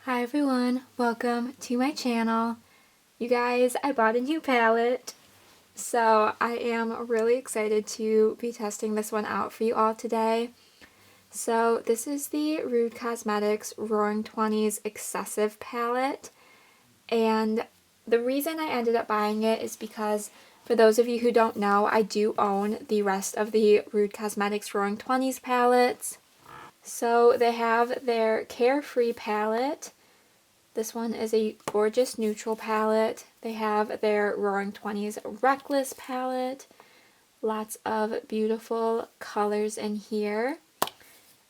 Hi everyone, welcome to my channel. You guys, I bought a new palette, so I am really excited to be testing this one out for you all today. So this is the Rude Cosmetics Roaring 20s Excessive palette, and the reason I ended up buying it is because, for those of you who don't know, I do own the rest of the Rude Cosmetics Roaring 20s palettes. So they have their Carefree palette. This one is a gorgeous neutral palette. They have their Roaring 20s Reckless palette. Lots of beautiful colors in here.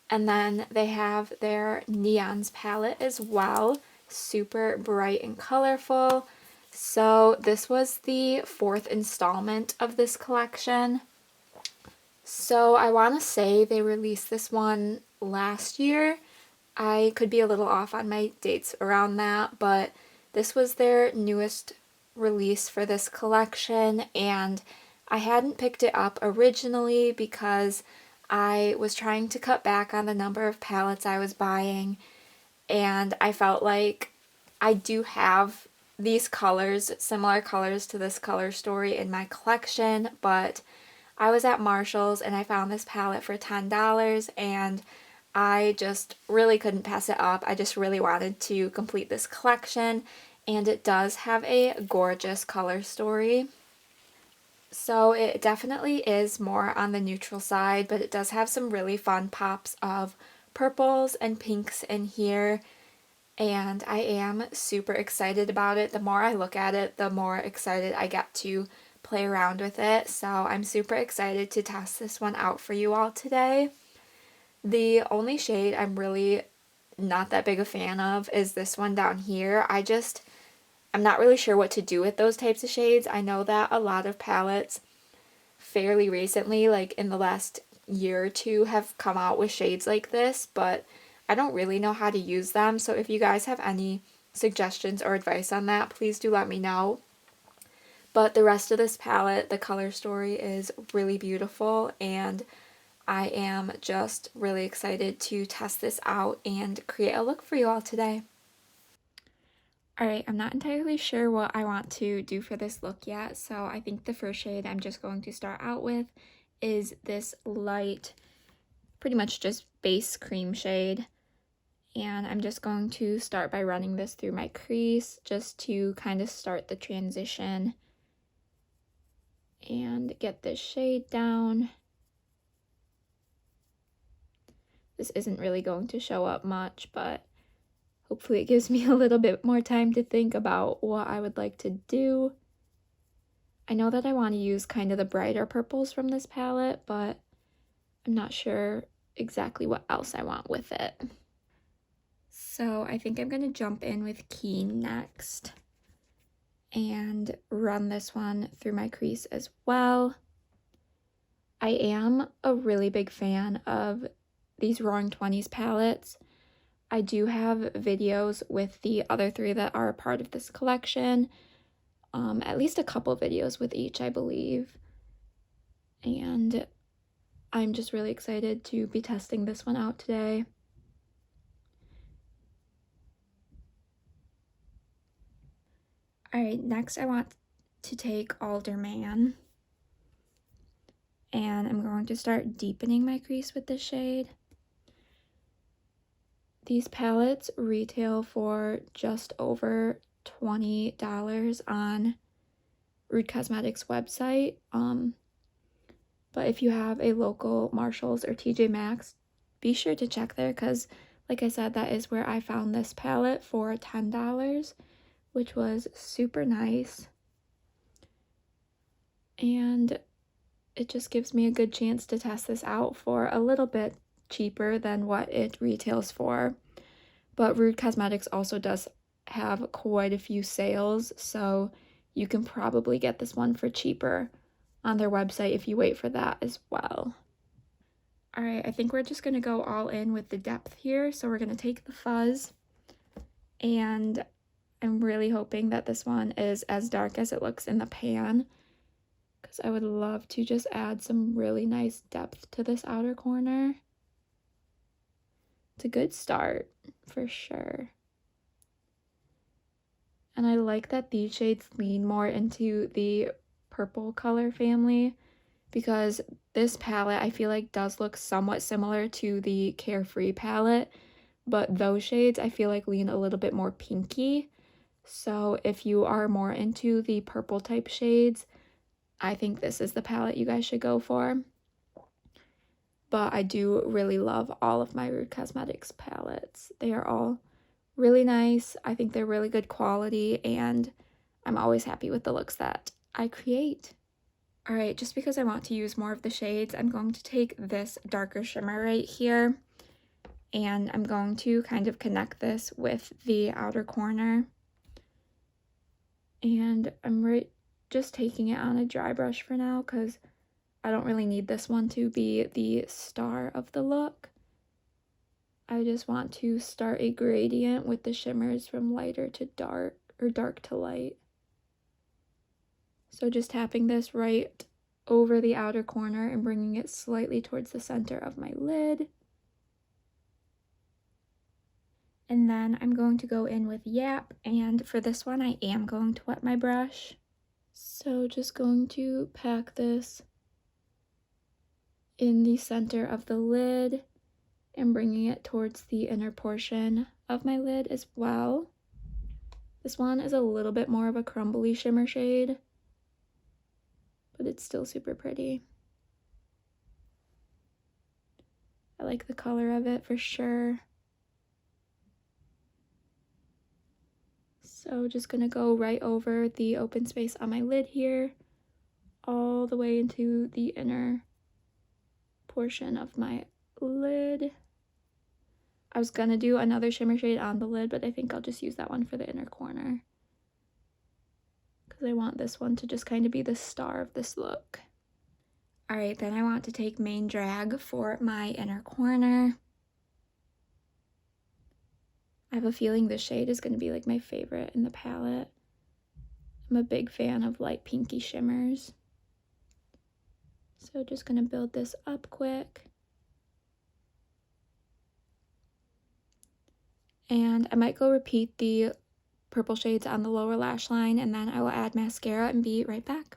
And then they have their Neons palette as well. Super bright and colorful. So this was the 4th installment of this collection. So I want to say they released this one last year. I could be a little off on my dates around that, but this was their newest release for this collection, and I hadn't picked it up originally because I was trying to cut back on the number of palettes I was buying, and I felt like I do have these colors, similar colors to this color story in my collection, but I was at Marshall's and I found this palette for $10, and I just really couldn't pass it up. I just really wanted to complete this collection, and it does have a gorgeous color story. So it definitely is more on the neutral side, but it does have some really fun pops of purples and pinks in here, and I am super excited about it. The more I look at it, the more excited I get to play around with it. So I'm super excited to test this one out for you all today. The only shade I'm really not that big a fan of is this one down here. I'm not really sure what to do with those types of shades. I know that a lot of palettes fairly recently, like in the last year or two, have come out with shades like this, but I don't really know how to use them. So if you guys have any suggestions or advice on that, please do let me know. But the rest of this palette, the color story is really beautiful, and I am just really excited to test this out and create a look for you all today. Alright, I'm not entirely sure what I want to do for this look yet, so I think the first shade I'm just going to start out with is this light, pretty much just base cream shade. And I'm just going to start by running this through my crease just to kind of start the transition and get this shade down. This isn't really going to show up much, but hopefully it gives me a little bit more time to think about what I would like to do. I know that I want to use kind of the brighter purples from this palette, but I'm not sure exactly what else I want with it. So I think I'm going to jump in with Keen next and run this one through my crease as well. I am a really big fan of these Roaring 20s palettes. I do have videos with the other 3 that are a part of this collection, at least a couple videos with each, I believe, and I'm just really excited to be testing this one out today. Alright, next I want to take Alderman, and I'm going to start deepening my crease with this shade. These palettes retail for just over $20 on Rude Cosmetics website. But if you have a local Marshall's or TJ Maxx, be sure to check there, because like I said, that is where I found this palette for $10, which was super nice. And it just gives me a good chance to test this out for a little bit cheaper than what it retails for. But Rude Cosmetics also does have quite a few sales, so you can probably get this one for cheaper on their website if you wait for that as well. Alright, I think we're just going to go all in with the depth here. So we're going to take the fuzz, and I'm really hoping that this one is as dark as it looks in the pan, because I would love to just add some really nice depth to this outer corner. It's a good start, for sure. And I like that these shades lean more into the purple color family, because this palette I feel like does look somewhat similar to the Carefree palette, but those shades I feel like lean a little bit more pinky. So if you are more into the purple type shades, I think this is the palette you guys should go for. But I do really love all of my Rude Cosmetics palettes. They are all really nice. I think they're really good quality, and I'm always happy with the looks that I create. Alright, just because I want to use more of the shades, I'm going to take this darker shimmer right here, and I'm going to kind of connect this with the outer corner. And I'm just taking it on a dry brush for now, because I don't really need this one to be the star of the look. I just want to start a gradient with the shimmers from lighter to dark, or dark to light. So just tapping this right over the outer corner and bringing it slightly towards the center of my lid. And then I'm going to go in with Yap, and for this one I am going to wet my brush. So just going to pack this in the center of the lid and bringing it towards the inner portion of my lid as well. This one is a little bit more of a crumbly shimmer shade, but it's still super pretty. I like the color of it for sure. So just gonna go right over the open space on my lid here, all the way into the inner portion of my lid. I was gonna do another shimmer shade on the lid, but I think I'll just use that one for the inner corner, because I want this one to just kind of be the star of this look. Alright, then I want to take Main Drag for my inner corner. I have a feeling this shade is going to be like my favorite in the palette. I'm a big fan of light pinky shimmers. So just going to build this up quick. And I might go repeat the purple shades on the lower lash line, and then I will add mascara and be right back.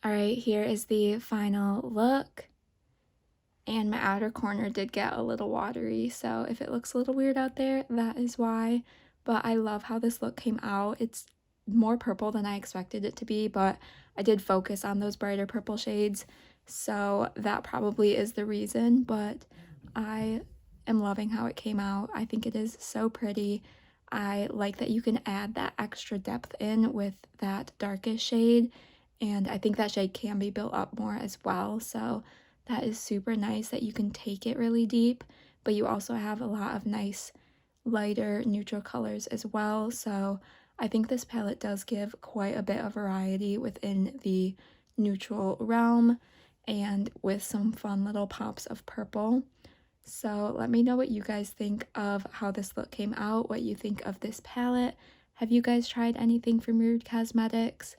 Alright, here is the final look. And my outer corner did get a little watery, so if it looks a little weird out there, that is why. But I love how this look came out. It's more purple than I expected it to be, but I did focus on those brighter purple shades, so that probably is the reason. But I am loving how it came out. I think it is so pretty. I like that you can add that extra depth in with that darkest shade, and I think that shade can be built up more as well, so that is super nice that you can take it really deep, but you also have a lot of nice lighter neutral colors as well. So I think this palette does give quite a bit of variety within the neutral realm, and with some fun little pops of purple. So let me know what you guys think of how this look came out, what you think of this palette. Have you guys tried anything from Rude Cosmetics?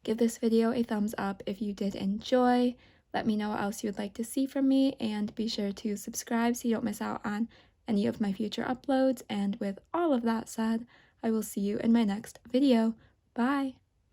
Give this video a thumbs up if you did enjoy. Let me know what else you would like to see from me, and be sure to subscribe so you don't miss out on any of my future uploads. And with all of that said, I will see you in my next video. Bye!